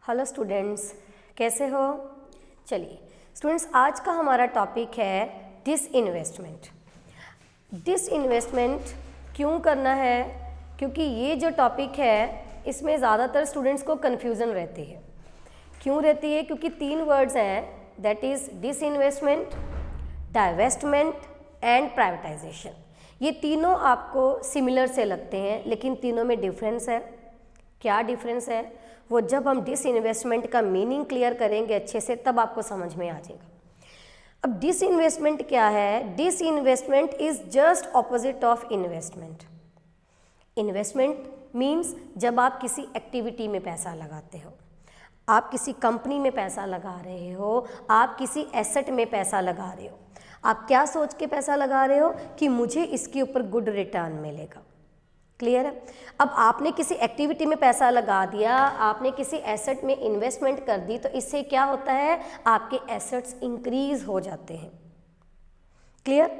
Hello students, कैसे हो? चलिए स्टूडेंट्स, आज का हमारा टॉपिक है डिसइन्वेस्टमेंट। डिसइन्वेस्टमेंट क्यों करना है? क्योंकि ये जो टॉपिक है इसमें ज़्यादातर स्टूडेंट्स को कन्फ्यूज़न रहती है। क्यों रहती है? क्योंकि 3 वर्ड्स हैं, that is disinvestment, divestment and privatisation. ये तीनों आपको सिमिलर से लगते हैं, लेकिन तीनों में डिफरेंस है। क्या डिफरेंस है वो जब हम डिसइन्वेस्टमेंट का मीनिंग क्लियर करेंगे अच्छे से, तब आपको समझ में आ जाएगा। अब डिसइन्वेस्टमेंट क्या है? Disinvestment is just opposite of investment. Investment means जब आप किसी एक्टिविटी में पैसा लगाते हो, आप किसी कंपनी में पैसा लगा रहे हो, आप किसी एसेट में पैसा लगा रहे हो। आप क्या सोच के पैसा लगा रहे हो कि मुझे इसके ऊपर गुड रिटर्न मिलेगा। क्लियर है? अब आपने किसी एक्टिविटी में पैसा लगा दिया, आपने किसी एसेट में इन्वेस्टमेंट कर दी, तो इससे क्या होता है? आपके एसेट्स इंक्रीज हो जाते हैं। क्लियर?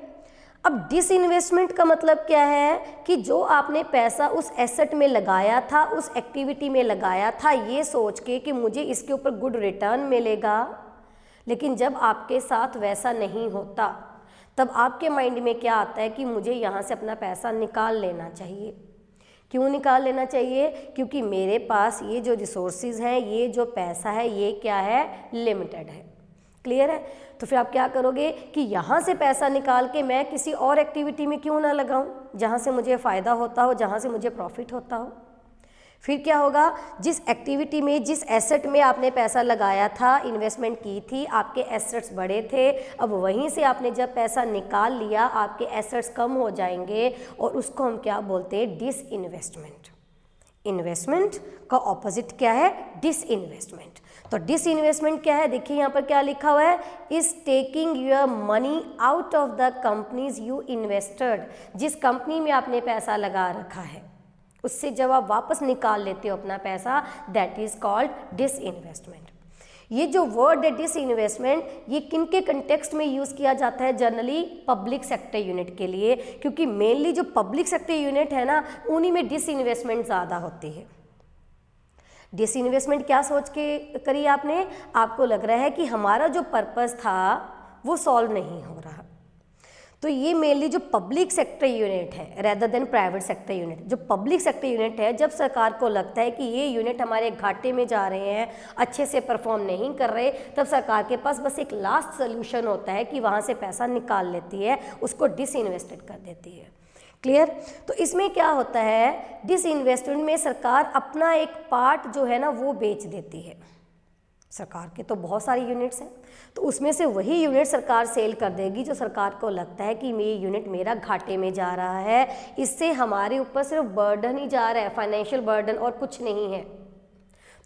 अब डिसइन्वेस्टमेंट का मतलब क्या है कि जो आपने पैसा उस एसेट में लगाया था, उस एक्टिविटी में लगाया था, ये सोच के कि मुझे इसके ऊपर गुड रिटर्न मिलेगा, लेकिन जब आपके साथ वैसा नहीं होता, तब आपके माइंड में क्या आता है कि मुझे यहाँ से अपना पैसा निकाल लेना चाहिए। क्यों निकाल लेना चाहिए? क्योंकि मेरे पास ये जो रिसोर्सेज हैं, ये जो पैसा है, ये क्या है? लिमिटेड है। क्लियर है? तो फिर आप क्या करोगे कि यहाँ से पैसा निकाल के मैं किसी और एक्टिविटी में क्यों ना लगाऊं, जहाँ से मुझे फ़ायदा होता हो, जहाँ से मुझे प्रॉफिट होता हो। फिर क्या होगा? जिस एक्टिविटी में, जिस एसेट में आपने पैसा लगाया था, इन्वेस्टमेंट की थी, आपके एसेट्स बड़े थे, अब वहीं से आपने जब पैसा निकाल लिया, आपके एसेट्स कम हो जाएंगे, और उसको हम क्या बोलते हैं? डिसइन्वेस्टमेंट। इन्वेस्टमेंट का ऑपोजिट क्या है? डिसइन्वेस्टमेंट। तो डिसइन्वेस्टमेंट क्या है? देखिए यहाँ पर क्या लिखा हुआ है, is taking your money out of the companies you invested. जिस कंपनी में आपने पैसा लगा रखा है, उससे जब आप वापस निकाल लेते हो अपना पैसा, दैट इज कॉल्ड डिसइन्वेस्टमेंट। ये जो वर्ड है डिसइन्वेस्टमेंट, ये किन के कंटेक्स्ट में यूज़ किया जाता है? जनरली पब्लिक सेक्टर यूनिट के लिए, क्योंकि मेनली जो पब्लिक सेक्टर यूनिट है ना, उन्हीं में डिसइन्वेस्टमेंट ज़्यादा होती है। डिसइन्वेस्टमेंट क्या सोच के करी आपने? आपको लग रहा है कि हमारा जो पर्पस था वो सॉल्व नहीं हो रहा, तो ये मेनली जो पब्लिक सेक्टर यूनिट है rather than private sector unit, जो पब्लिक सेक्टर यूनिट है, जब सरकार को लगता है कि ये यूनिट हमारे घाटे में जा रहे हैं, अच्छे से परफॉर्म नहीं कर रहे, तब सरकार के पास बस एक लास्ट सोल्यूशन होता है कि वहाँ से पैसा निकाल लेती है, उसको डिसइन्वेस्टेड कर देती है। क्लियर? तो इसमें क्या होता है? डिसइन्वेस्टमेंट में सरकार अपना एक पार्ट जो है ना वो बेच देती है। सरकार के तो बहुत सारी यूनिट्स हैं, तो उसमें से वही यूनिट सरकार सेल कर देगी जो सरकार को लगता है कि ये यूनिट मेरा घाटे में जा रहा है, इससे हमारे ऊपर सिर्फ बर्डन ही जा रहा है, फाइनेंशियल बर्डन, और कुछ नहीं है,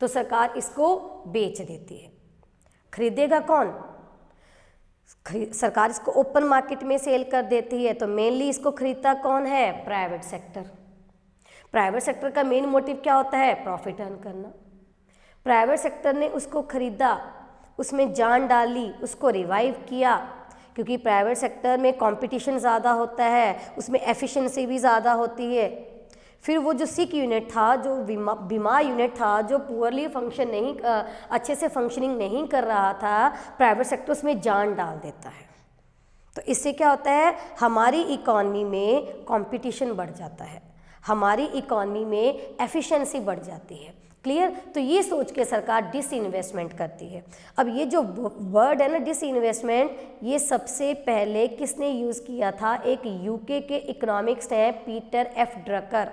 तो सरकार इसको बेच देती है। खरीदेगा कौन? सरकार इसको ओपन मार्केट में सेल कर देती है, तो मेनली इसको खरीदता कौन है? Private sector. प्राइवेट सेक्टर का मेन मोटिव क्या होता है? प्रॉफिट अर्न करना। प्राइवेट सेक्टर ने उसको खरीदा, उसमें जान डाली, उसको रिवाइव किया, क्योंकि प्राइवेट सेक्टर में कंपटीशन ज़्यादा होता है, उसमें एफिशिएंसी भी ज़्यादा होती है। फिर वो जो सिक यूनिट था, जो बीमार यूनिट था, जो पुअरली फंक्शन नहीं, अच्छे से फंक्शनिंग नहीं कर रहा था, प्राइवेट सेक्टर उसमें जान डाल देता है। तो इससे क्या होता है? हमारी इकॉनमी में कंपटीशन बढ़ जाता है, हमारी इकॉनमी में एफिशिएंसी बढ़ जाती है। क्लियर? तो ये सोच के सरकार डिसइन्वेस्टमेंट करती है। अब ये जो वर्ड है ना डिसइन्वेस्टमेंट, ये सबसे पहले किसने यूज़ किया था? एक यूके के इकोनॉमिक्स हैं, पीटर एफ ड्रकर।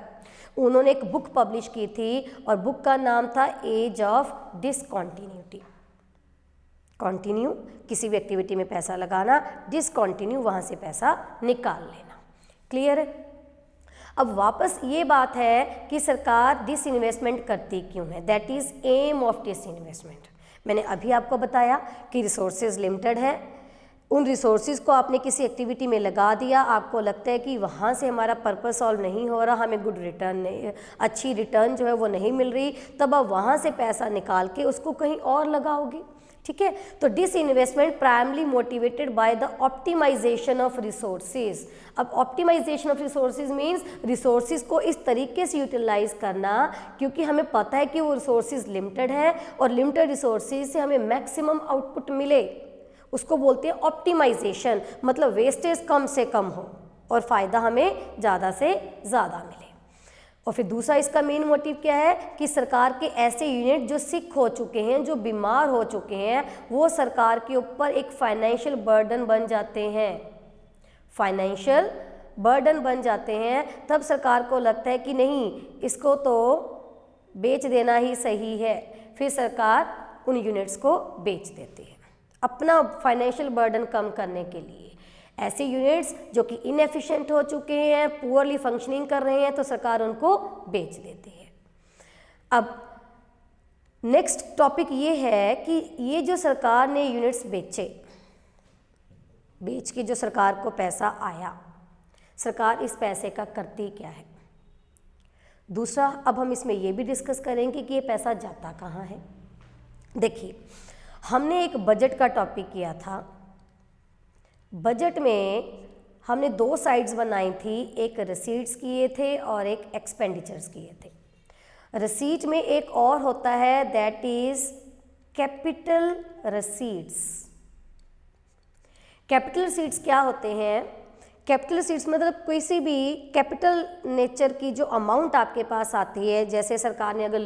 उन्होंने एक बुक पब्लिश की थी, और बुक का नाम था एज ऑफ डिसकॉन्टिन्यूटी। कॉन्टिन्यू किसी भी एक्टिविटी में पैसा लगाना, डिसकॉन्टिन्यू वहाँ से पैसा निकाल लेना। क्लियर है? अब वापस ये बात है कि सरकार डिसइन्वेस्टमेंट करती क्यों है? That is aim of disinvestment. मैंने अभी आपको बताया कि रिसोर्सेज लिमिटेड है, उन रिसोर्सेज को आपने किसी एक्टिविटी में लगा दिया, आपको लगता है कि वहाँ से हमारा पर्पस सॉल्व नहीं हो रहा, हमें गुड रिटर्न नहीं, अच्छी रिटर्न जो है वो नहीं मिल रही, तब आप वहाँ से पैसा निकाल के उसको कहीं और लगाओगे। ठीक है। तो disinvestment primarily motivated by the optimisation of resources. अब optimisation of resources means resources को इस तरीके से यूटिलाइज करना, क्योंकि हमें पता है कि वो रिसोर्सेज लिमिटेड है और लिमिटेड रिसोर्सेज से हमें मैक्सिमम आउटपुट मिले, उसको बोलते हैं ऑप्टिमाइजेशन। मतलब वेस्टेज कम से कम हो और फ़ायदा हमें ज़्यादा से ज़्यादा मिले। और फिर दूसरा इसका मेन मोटिव क्या है कि सरकार के ऐसे यूनिट जो सिक हो चुके हैं, जो बीमार हो चुके हैं, वो सरकार के ऊपर एक फाइनेंशियल बर्डन बन जाते हैं, फाइनेंशियल बर्डन बन जाते हैं। तब सरकार को लगता है कि नहीं, इसको तो बेच देना ही सही है, फिर सरकार उन यूनिट्स को बेच देती है अपना फाइनेंशियल बर्डन कम करने के लिए। ऐसे यूनिट्स जो कि इनएफिशिएंट हो चुके हैं, पुअरली फंक्शनिंग कर रहे हैं, तो सरकार उनको बेच देती है। अब नेक्स्ट टॉपिक ये है कि ये जो सरकार ने यूनिट्स बेच के जो सरकार को पैसा आया, सरकार इस पैसे का करती क्या है। दूसरा, अब हम इसमें ये भी डिस्कस करेंगे कि ये पैसा जाता कहाँ है। देखिए, हमने एक बजट का टॉपिक किया था। बजट में हमने 2 साइड्स बनाई थी, एक रिसीट्स किए थे और एक एक्सपेंडिचर्स किए थे। रिसीट में एक और होता है, that is capital receipts. Capital receipts क्या होते हैं? कैपिटल रिसीट्स मतलब किसी भी कैपिटल नेचर की जो अमाउंट आपके पास आती है, जैसे सरकार ने अगर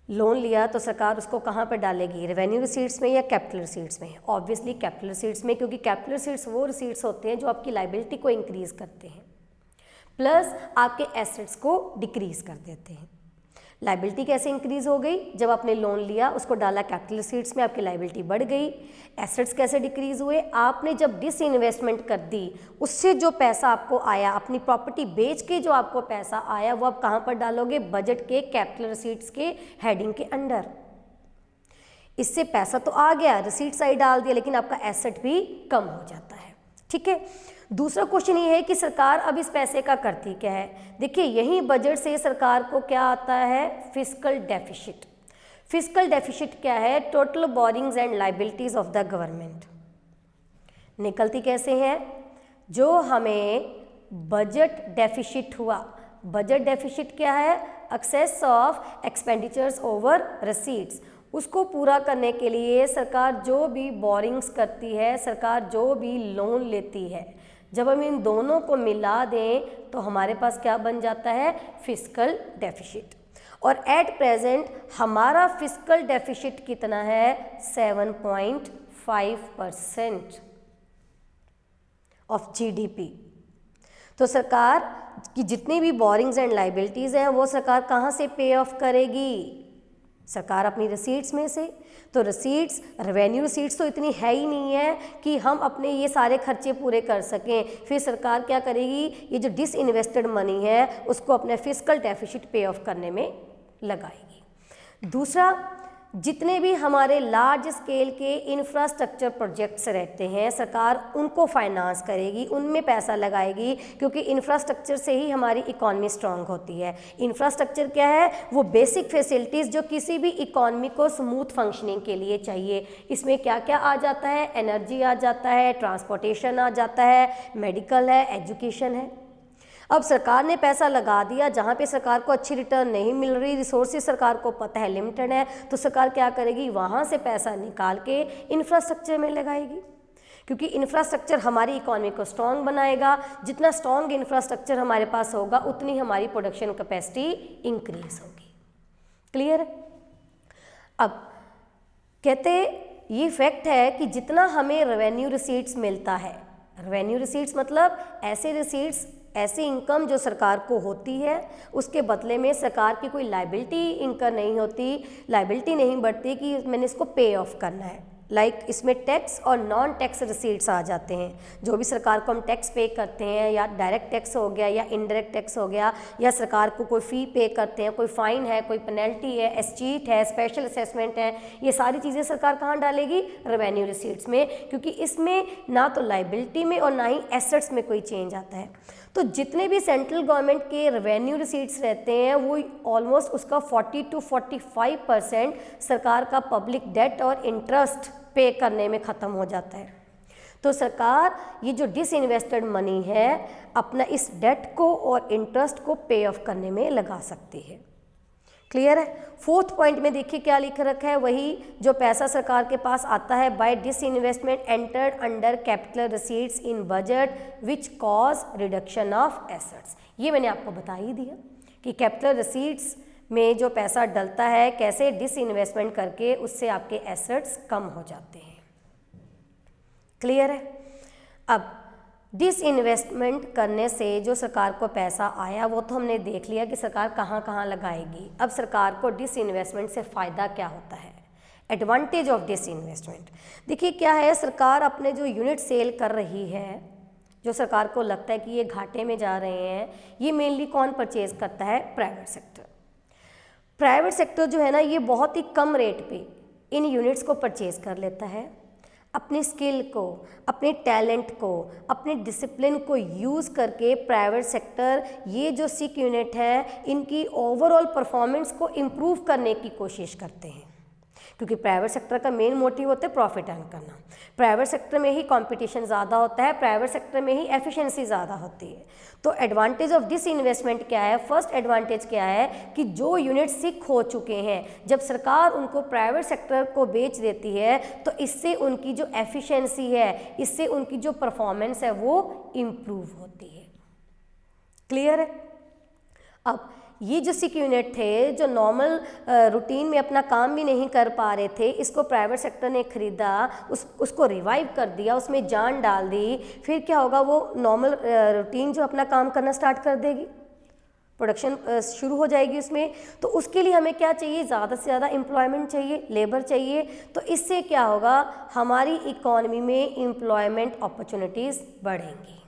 लोन लिया तो सरकार उसको कहाँ पर डालेगी, रेवेन्यू रिसीट्स में या कैपिटल रिसीट्स में? ऑब्वियसली कैपिटल रिसीट्स में, क्योंकि कैपिटल रिसीट्स वो रिसीट्स होते हैं जो आपकी लाइबिलिटी को इंक्रीज करते हैं प्लस आपके एसेट्स को डिक्रीज कर देते हैं। लाइबिलिटी कैसे इंक्रीज हो गई? जब आपने लोन लिया, उसको डाला कैपिटल रिसीट्स में, आपकी लाइबिलिटी बढ़ गई। एसेट्स कैसे डिक्रीज हुए? आपने जब डिसइन्वेस्टमेंट कर दी, उससे जो पैसा आपको आया, अपनी प्रॉपर्टी बेच के जो आपको पैसा आया, वो आप कहाँ पर डालोगे? बजट के कैपिटल रिसीट्स के हेडिंग के अंडर। इससे पैसा तो आ गया, रिसीट साइड डाल दिया, लेकिन आपका एसेट भी कम हो जाता है। ठीक है। दूसरा क्वेश्चन ये है कि सरकार अब इस पैसे का करती क्या है? देखिए, यही बजट से सरकार को क्या आता है? Fiscal deficit. फिस्कल डेफिसिट क्या है? Total borrowings and liabilities of the government. निकलती कैसे हैं? जो हमें बजट डेफिसिट हुआ, बजट डेफिसिट क्या है? Excess of expenditures over receipts. उसको पूरा करने के लिए सरकार जो भी बोरिंग्स करती है, सरकार जो भी लोन लेती है, जब हम इन दोनों को मिला दें तो हमारे पास क्या बन जाता है? Fiscal deficit. और एट प्रेजेंट हमारा फिस्कल डेफिसिट कितना है? 7.5% ऑफ जीडीपी। तो सरकार की जितनी भी बोरिंग्स एंड लाइबिलिटीज़ हैं, वो सरकार कहाँ से पे ऑफ करेगी? सरकार अपनी रिसीट्स में से। तो रिसीट्स, रेवेन्यू रिसीट्स तो इतनी है ही नहीं है कि हम अपने ये सारे खर्चे पूरे कर सकें। फिर सरकार क्या करेगी? ये जो डिसइन्वेस्टेड मनी है, उसको अपने फिस्कल डेफिसिट पे ऑफ करने में लगाएगी। दूसरा, जितने भी हमारे लार्ज स्केल के इंफ्रास्ट्रक्चर प्रोजेक्ट्स रहते हैं, सरकार उनको फाइनेंस करेगी, उनमें पैसा लगाएगी, क्योंकि इंफ्रास्ट्रक्चर से ही हमारी इकॉनमी स्ट्रांग होती है। इंफ्रास्ट्रक्चर क्या है? वो बेसिक फैसिलिटीज़ जो किसी भी इकॉनमी को स्मूथ फंक्शनिंग के लिए चाहिए। इसमें क्या क्या आ जाता है? एनर्जी आ जाता है, ट्रांसपोर्टेशन आ जाता है, मेडिकल है, एजुकेशन है। अब सरकार ने पैसा लगा दिया, जहाँ पे सरकार को अच्छी रिटर्न नहीं मिल रही, रिसोर्सेज सरकार को पता है लिमिटेड है, तो सरकार क्या करेगी? वहाँ से पैसा निकाल के इंफ्रास्ट्रक्चर में लगाएगी, क्योंकि इंफ्रास्ट्रक्चर हमारी इकॉनमी को स्ट्रॉन्ग बनाएगा। जितना स्ट्रॉन्ग इंफ्रास्ट्रक्चर हमारे पास होगा, उतनी हमारी प्रोडक्शन कैपेसिटी इंक्रीज होगी। क्लियर? अब कहते ये फैक्ट है कि जितना हमें रेवेन्यू रिसीट्स मिलता है, रेवेन्यू रिसीट्स मतलब ऐसे रिसीट्स, ऐसी इनकम जो सरकार को होती है, उसके बदले में सरकार की कोई लाइबिलिटी इनकम नहीं होती, लाइबिलिटी नहीं बढ़ती कि मैंने इसको पे ऑफ करना है। लाइक इसमें टैक्स और नॉन टैक्स रिसीट्स आ जाते हैं। जो भी सरकार को हम टैक्स पे करते हैं, या डायरेक्ट टैक्स हो गया या इनडायरेक्ट टैक्स हो गया, या सरकार को कोई फ़ी पे करते हैं, कोई फ़ाइन है, कोई पेनल्टी है, एस्टीट है, स्पेशल असेसमेंट है, ये सारी चीज़ें सरकार कहाँ डालेगी? रेवेन्यू रिसीट्स में, क्योंकि इसमें ना तो लाइबिलिटी में और ना ही एसेट्स में कोई चेंज आता है। तो जितने भी सेंट्रल गवर्नमेंट के रेवेन्यू रिसीट्स रहते हैं वो ऑलमोस्ट उसका 40 to 45% सरकार का पब्लिक डेट और इंटरेस्ट पे करने में ख़त्म हो जाता है। तो सरकार ये जो डिसइन्वेस्टेड मनी है अपना इस डेट को और इंटरेस्ट को पे ऑफ करने में लगा सकती है। क्लियर है। फोर्थ पॉइंट में देखिए क्या लिख रखा है, वही जो पैसा सरकार के पास आता है by disinvestment entered under capital receipts in budget which cause reduction of assets. ये मैंने आपको बता ही दिया कि कैपिटल रिसीट्स में जो पैसा डलता है कैसे डिसइन्वेस्टमेंट करके उससे आपके एसेट्स कम हो जाते हैं। क्लियर है। अब डिसइन्वेस्टमेंट करने से जो सरकार को पैसा आया वो तो हमने देख लिया कि सरकार कहाँ कहाँ लगाएगी। अब सरकार को डिसइन्वेस्टमेंट से फ़ायदा क्या होता है, एडवांटेज ऑफ डिसइन्वेस्टमेंट। देखिए क्या है, सरकार अपने जो यूनिट सेल कर रही है, जो सरकार को लगता है कि ये घाटे में जा रहे हैं, ये मेनली कौन परचेज करता है, प्राइवेट सेक्टर। प्राइवेट सेक्टर जो है ना ये बहुत ही कम रेट पे इन यूनिट्स को परचेज कर लेता है। अपनी स्किल को, अपने टैलेंट को, अपने डिसिप्लिन को यूज़ करके प्राइवेट सेक्टर ये जो सिक यूनिट है इनकी ओवरऑल परफॉर्मेंस को इम्प्रूव करने की कोशिश करते हैं, क्योंकि प्राइवेट सेक्टर का मेन मोटिव होता है प्रॉफिट अर्न करना। प्राइवेट सेक्टर में ही कंपटीशन ज़्यादा होता है, प्राइवेट सेक्टर में ही एफिशिएंसी ज़्यादा होती है। तो एडवांटेज ऑफ डिसइन्वेस्टमेंट क्या है, फर्स्ट एडवांटेज क्या है कि जो यूनिट सिक हो चुके हैं जब सरकार उनको प्राइवेट सेक्टर को बेच देती है तो इससे उनकी जो एफिशिएंसी है, इससे उनकी जो परफॉर्मेंस है वो इम्प्रूव होती है। क्लियर है। अब ये जो सिक यूनिट थे जो नॉर्मल रूटीन में अपना काम भी नहीं कर पा रहे थे, इसको प्राइवेट सेक्टर ने खरीदा, उसको रिवाइव कर दिया, उसमें जान डाल दी, फिर क्या होगा, वो नॉर्मल रूटीन जो अपना काम करना स्टार्ट कर देगी, प्रोडक्शन शुरू हो जाएगी उसमें। तो उसके लिए हमें क्या चाहिए, ज़्यादा से ज़्यादा एम्प्लॉयमेंट चाहिए, लेबर चाहिए। तो इससे क्या होगा, हमारी इकॉनमी में एम्प्लॉयमेंट अपॉर्चुनिटीज़ बढ़ेंगी।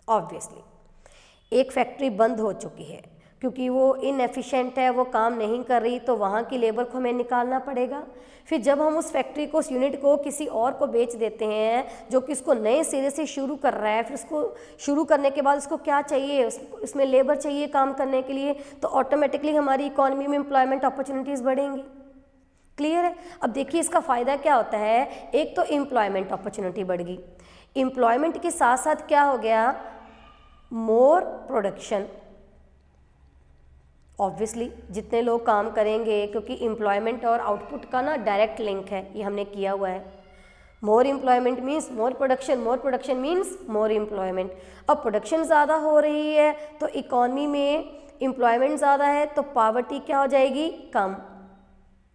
ऑब्वियसली एक फैक्ट्री बंद हो चुकी है क्योंकि वो इनएफिशिएंट है, वो काम नहीं कर रही, तो वहाँ की लेबर को हमें निकालना पड़ेगा। फिर जब हम उस फैक्ट्री को, उस यूनिट को किसी और को बेच देते हैं जो कि उसको नए सिरे से शुरू कर रहा है, फिर उसको शुरू करने के बाद उसको क्या चाहिए, उसमें लेबर चाहिए काम करने के लिए, तो ऑटोमेटिकली हमारी इकॉनमी में एम्प्लॉयमेंट अपॉर्चुनिटीज़ बढ़ेंगी। क्लियर है। अब देखिए इसका फ़ायदा क्या होता है, एक तो एम्प्लॉयमेंट अपॉर्चुनिटी बढ़ गई, एम्प्लॉयमेंट के साथ साथ क्या हो गया, मोर प्रोडक्शन। ऑब्वियसली जितने लोग काम करेंगे, क्योंकि एम्प्लॉयमेंट और आउटपुट का ना डायरेक्ट लिंक है, ये हमने किया हुआ है। More employment means more production, more production means more employment. अब प्रोडक्शन ज़्यादा हो रही है तो इकॉनमी में एम्प्लॉयमेंट ज़्यादा है तो पावर्टी क्या हो जाएगी, कम,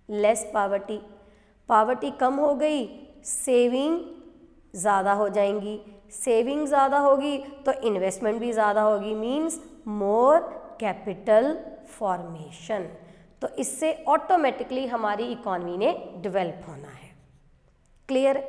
लेस पावर्टी। पावर्टी कम हो गई, सेविंग ज़्यादा हो जाएंगी, सेविंग ज़्यादा होगी तो इन्वेस्टमेंट भी ज़्यादा होगी, मीन्स मोर कैपिटल फॉर्मेशन। तो इससे ऑटोमेटिकली हमारी इकॉनमी ने डेवलप होना है। क्लियर।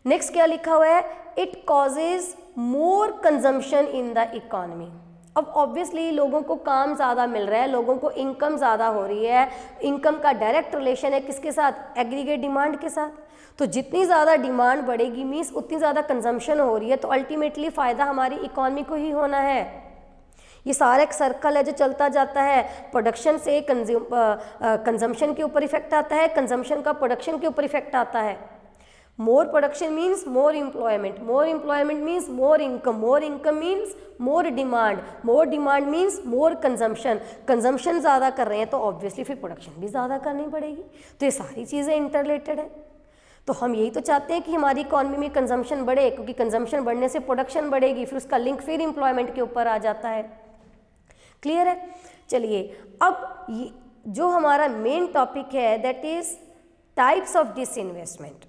नेक्स्ट क्या लिखा हुआ है, it causes more consumption in the economy. अब ऑब्वियसली लोगों को काम ज़्यादा मिल रहा है, लोगों को इनकम ज़्यादा हो रही है, इनकम का डायरेक्ट रिलेशन है किसके साथ, एग्रीगेट डिमांड के साथ। तो जितनी ज़्यादा डिमांड बढ़ेगी मीन्स उतनी ज़्यादा कंजम्पशन हो रही है, तो अल्टीमेटली फ़ायदा हमारी इकॉनमी को ही होना है। ये सारा एक सर्कल है जो चलता जाता है, प्रोडक्शन से कंजम्पशन के ऊपर इफेक्ट आता है, कंजम्पशन का प्रोडक्शन के ऊपर इफेक्ट आता है। More production means more employment, more employment means more income means more demand means more consumption. Consumption ज़्यादा कर रहे हैं तो ऑब्वियसली फिर प्रोडक्शन भी ज़्यादा करनी पड़ेगी। तो ये सारी चीज़ें इंटररिलेटेड है। तो हम यही तो चाहते हैं कि हमारी इकॉनमी में कंजम्पशन बढ़े, क्योंकि कंजम्पशन बढ़ने से प्रोडक्शन बढ़ेगी, फिर उसका लिंक फिर एम्प्लॉयमेंट के ऊपर आ जाता है। क्लियर है। चलिए अब ये जो हमारा मेन टॉपिक है that is types of disinvestment.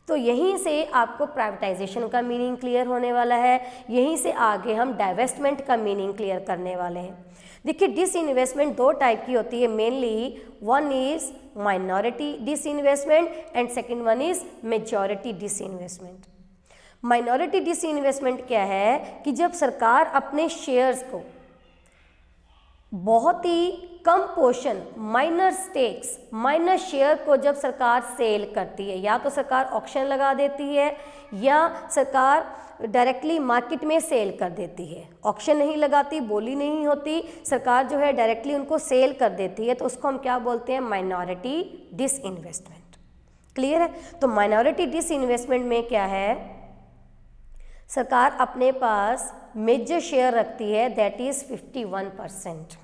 तो यहीं से आपको प्राइवेटाइजेशन का मीनिंग क्लियर होने वाला है, यहीं से आगे हम डाइवेस्टमेंट का मीनिंग क्लियर करने वाले हैं। देखिए डिसइन्वेस्टमेंट दो टाइप की होती है mainly, one is minority disinvestment and second one is majority disinvestment. Minority disinvestment क्या है कि जब सरकार अपने शेयर्स को बहुत ही कम portion, minor stakes, minor share को जब सरकार सेल करती है, या तो सरकार ऑक्शन लगा देती है या सरकार डायरेक्टली मार्केट में सेल कर देती है। ऑक्शन नहीं लगाती, बोली नहीं होती, सरकार जो है डायरेक्टली उनको सेल कर देती है, तो उसको हम क्या बोलते हैं? Minority disinvestment. क्लियर है? तो माइनॉरिटी डिसइन्वेस्टमेंट में क्या है, सरकार अपने पास मेजर शेयर रखती है, दैट इज 51%।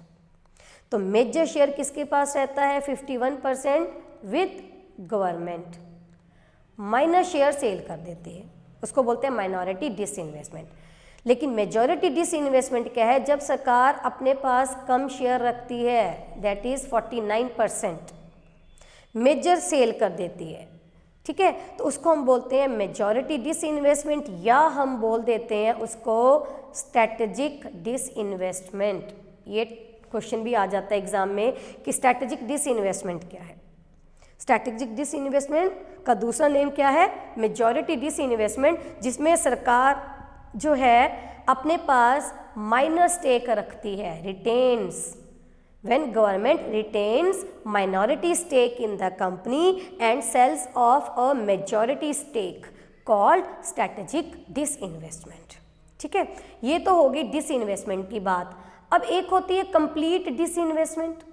तो मेजर शेयर किसके पास रहता है? 51% with government. Minor share sale कर देती है, उसको बोलते हैं माइनॉरिटी डिसइन्वेस्टमेंट। लेकिन मेजॉरिटी डिसइन्वेस्टमेंट क्या है? जब सरकार अपने पास कम शेयर रखती है, दैट इज 49%, मेजर सेल कर देती है, ठीक है, तो उसको हम बोलते हैं मेजॉरिटी डिसइन्वेस्टमेंट, या हम बोल देते हैं उसको स्ट्रैटेजिक डिसइन्वेस्टमेंट। ये क्वेश्चन भी आ जाता है एग्जाम में कि स्ट्रैटेजिक डिसइन्वेस्टमेंट क्या है। स्ट्रैटेजिक डिसइन्वेस्टमेंट का दूसरा नेम क्या है? मेजॉरिटी डिसइन्वेस्टमेंट, जिसमें सरकार जो है अपने पास माइनर स्टेक रखती है, retains. When government retains minority stake in the company and sells off a majority stake called strategic disinvestment। ठीक है, ये तो होगी डिसइन्वेस्टमेंट की बात। अब एक होती है complete disinvestment.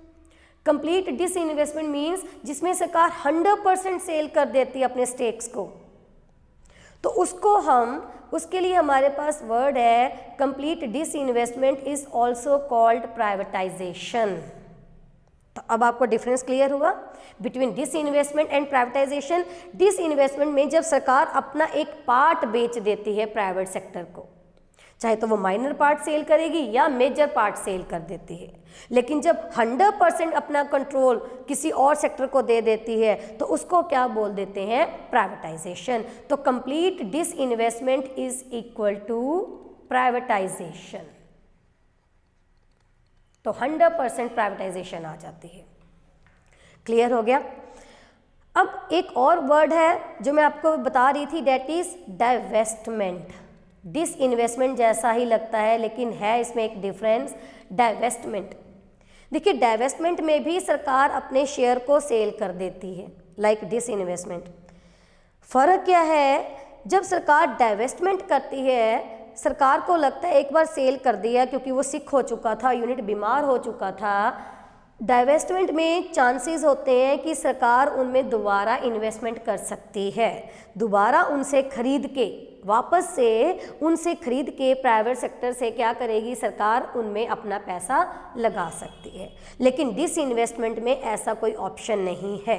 Complete disinvestment means जिसमें सरकार 100% सेल कर देती है अपने स्टेक्स को, तो उसको हम, उसके लिए हमारे पास वर्ड है complete disinvestment is also called privatisation. तो अब आपको डिफरेंस क्लियर हुआ between disinvestment and privatisation. Disinvestment में जब सरकार अपना एक पार्ट बेच देती है प्राइवेट सेक्टर को, चाहे तो वो माइनर पार्ट सेल करेगी या मेजर पार्ट सेल कर देती है, लेकिन जब 100% अपना कंट्रोल किसी और सेक्टर को दे देती है तो उसको क्या बोल देते हैं? प्राइवेटाइजेशन। तो complete disinvestment is equal to privatisation. तो 100% प्राइवेटाइजेशन आ जाती है। क्लियर हो गया? अब एक और वर्ड है जो मैं आपको बता रही थी, दैट इज डाइवेस्टमेंट। डिसइन्वेस्टमेंट जैसा ही लगता है लेकिन है इसमें एक डिफरेंस, डाइवेस्टमेंट। देखिए, डाइवेस्टमेंट में भी सरकार अपने शेयर को सेल कर देती है, लाइक डिसइन्वेस्टमेंट। फर्क क्या है? जब सरकार डाइवेस्टमेंट करती है, सरकार को लगता है एक बार सेल कर दिया क्योंकि वो सिक हो चुका था, यूनिट बीमार हो चुका था। डाइवेस्टमेंट में चांसेस होते हैं कि सरकार उनमें दोबारा इन्वेस्टमेंट कर सकती है, दोबारा उनसे खरीद के, वापस से उनसे खरीद के प्राइवेट सेक्टर से क्या करेगी सरकार? उनमें अपना पैसा लगा सकती है। लेकिन डिसइन्वेस्टमेंट में ऐसा कोई ऑप्शन नहीं है।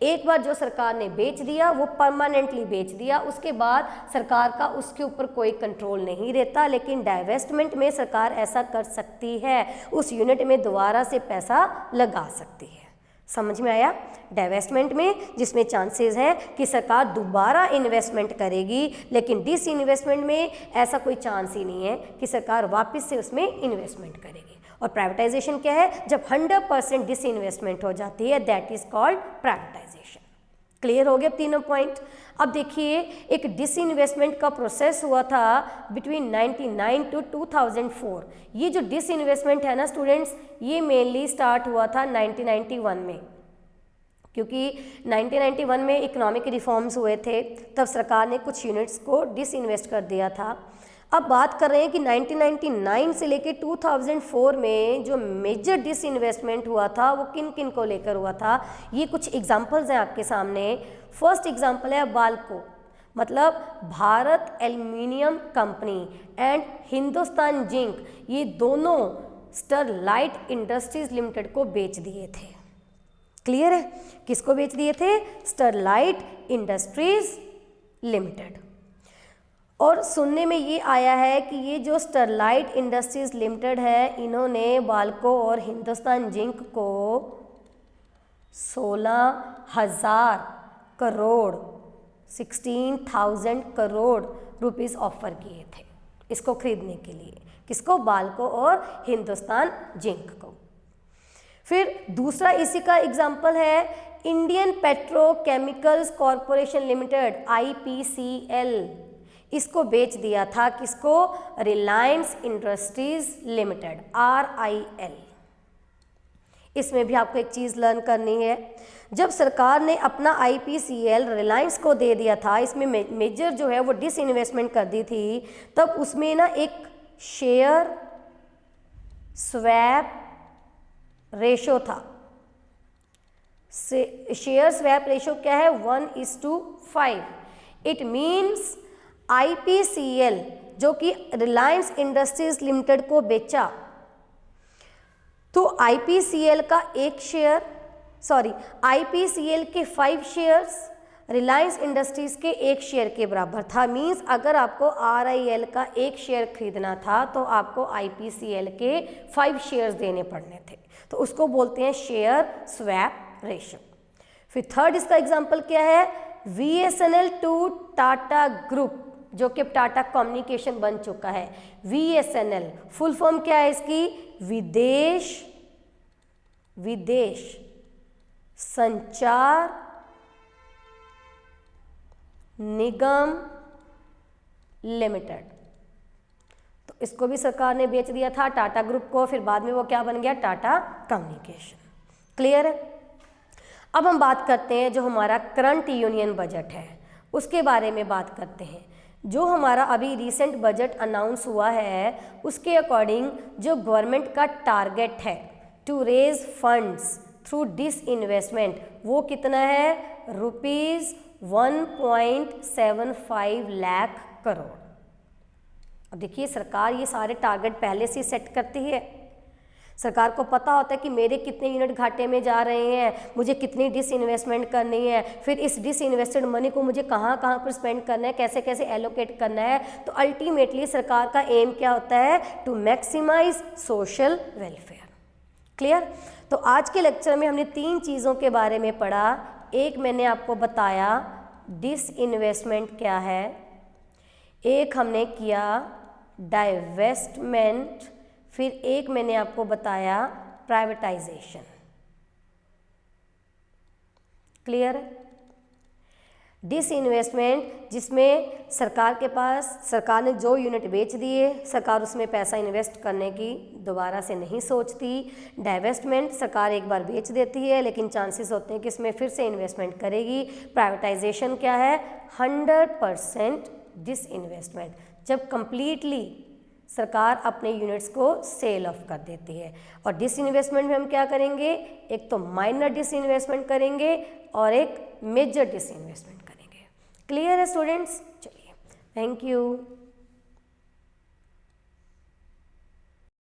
एक बार जो सरकार ने बेच दिया वो परमानेंटली बेच दिया, उसके बाद सरकार का उसके ऊपर कोई कंट्रोल नहीं रहता। लेकिन डाइवेस्टमेंट में सरकार ऐसा कर सकती है, उस यूनिट में दोबारा से पैसा लगा सकती है। समझ में आया? डाइवेस्टमेंट में जिसमें चांसेस है कि सरकार दोबारा इन्वेस्टमेंट करेगी, लेकिन डिसइन्वेस्टमेंट में ऐसा कोई चांस ही नहीं है कि सरकार वापस से उसमें इन्वेस्टमेंट करेगी। और प्राइवेटाइजेशन क्या है? जब 100% डिसइन्वेस्टमेंट हो जाती है, that is called privatisation. Clear हो गया तीनों पॉइंट? अब देखिए, एक डिसइन्वेस्टमेंट का प्रोसेस हुआ था बिटवीन 1999 टू 2004। ये जो डिसइन्वेस्टमेंट है ना स्टूडेंट्स, ये मेनली स्टार्ट हुआ था 1991 में, क्योंकि 1991 में इकोनॉमिक रिफॉर्म्स हुए थे, तब सरकार ने कुछ यूनिट्स को डिसइन्वेस्ट कर दिया था। अब बात कर रहे हैं कि 1999 से लेके 2004 में जो मेजर डिसइन्वेस्टमेंट हुआ था वो किन किन को लेकर हुआ था। ये कुछ एग्जांपल्स हैं आपके सामने। फर्स्ट एग्जांपल है बाल्को, मतलब Bharat aluminium company and Hindustan zinc, ये दोनों स्टरलाइट इंडस्ट्रीज लिमिटेड को बेच दिए थे। क्लियर है? किसको बेच दिए थे? Sterlite industries limited. और सुनने में ये आया है कि ये जो स्टरलाइट इंडस्ट्रीज लिमिटेड है, इन्होंने बाल्को और हिंदुस्तान जिंक को 16,000 करोड़ 16,000 करोड़ रुपीस ऑफर किए थे इसको खरीदने के लिए। किसको? बाल्को और हिंदुस्तान जिंक को। फिर दूसरा इसी का एग्जाम्पल है Indian petrochemicals corporation limited, IPCL, इसको बेच दिया था किसको? Reliance industries limited, RIL। इसमें भी आपको एक चीज़ लर्न करनी है, जब सरकार ने अपना IPCL रिलायंस को दे दिया था, इसमें मेजर जो है वो डिसइन्वेस्टमेंट कर दी थी, तब उसमें ना एक शेयर स्वैप रेशो था। शेयर स्वैप रेशो क्या है? 1:5। इट मीन्स IPCL जो कि रिलायंस इंडस्ट्रीज लिमिटेड को बेचा, तो IPCL का एक शेयर, IPCL के 5 शेयर्स रिलायंस इंडस्ट्रीज के एक शेयर के बराबर था। मीन्स अगर आपको RIL का एक शेयर खरीदना था तो आपको IPCL के 5 शेयर्स देने पड़ने थे, तो उसको बोलते हैं शेयर स्वैप रेशो। फिर थर्ड इसका एग्जांपल क्या है? VSNL टू टाटा ग्रुप, जो कि टाटा कम्युनिकेशन बन चुका है। VSNL फुल फॉर्म क्या है इसकी? विदेश संचार निगम लिमिटेड। तो इसको भी सरकार ने बेच दिया था टाटा ग्रुप को, फिर बाद में वो क्या बन गया? टाटा कम्युनिकेशन। क्लियर है? अब हम बात करते हैं जो हमारा करंट यूनियन बजट है उसके बारे में बात करते हैं। जो हमारा अभी रिसेंट बजट अनाउंस हुआ है उसके अकॉर्डिंग जो गवर्नमेंट का टारगेट है to raise funds through disinvestment, वो कितना है? ₹1.75 लाख करोड़। अब देखिए सरकार ये सारे टारगेट पहले से सेट करती है। सरकार को पता होता है कि मेरे कितने यूनिट घाटे में जा रहे हैं, मुझे कितनी डिसइन्वेस्टमेंट करनी है, फिर इस डिसइन्वेस्टेड मनी को मुझे कहाँ कहाँ पर स्पेंड करना है, कैसे कैसे एलोकेट करना है। तो अल्टीमेटली सरकार का एम क्या होता है? To maximise social welfare. Clear? तो आज के लेक्चर में हमने 3 चीज़ों के बारे में पढ़ा। एक मैंने आपको बताया डिसइन्वेस्टमेंट क्या है, एक हमने किया डाइवेस्टमेंट, फिर एक मैंने आपको बताया प्राइवेटाइजेशन। क्लियर? डिसइन्वेस्टमेंट जिसमें सरकार ने जो यूनिट बेच दिए, सरकार उसमें पैसा इन्वेस्ट करने की दोबारा से नहीं सोचती। डाइवेस्टमेंट सरकार एक बार बेच देती है लेकिन चांसेस होते हैं कि इसमें फिर से इन्वेस्टमेंट करेगी। प्राइवेटाइजेशन क्या है? 100% डिसइन्वेस्टमेंट, जब कंप्लीटली सरकार अपने यूनिट्स को सेल ऑफ कर देती है। और डिसइन्वेस्टमेंट में हम क्या करेंगे? एक तो माइनर डिसइन्वेस्टमेंट करेंगे और एक मेजर डिसइन्वेस्टमेंट करेंगे। क्लियर है स्टूडेंट्स? चलिए, थैंक यू।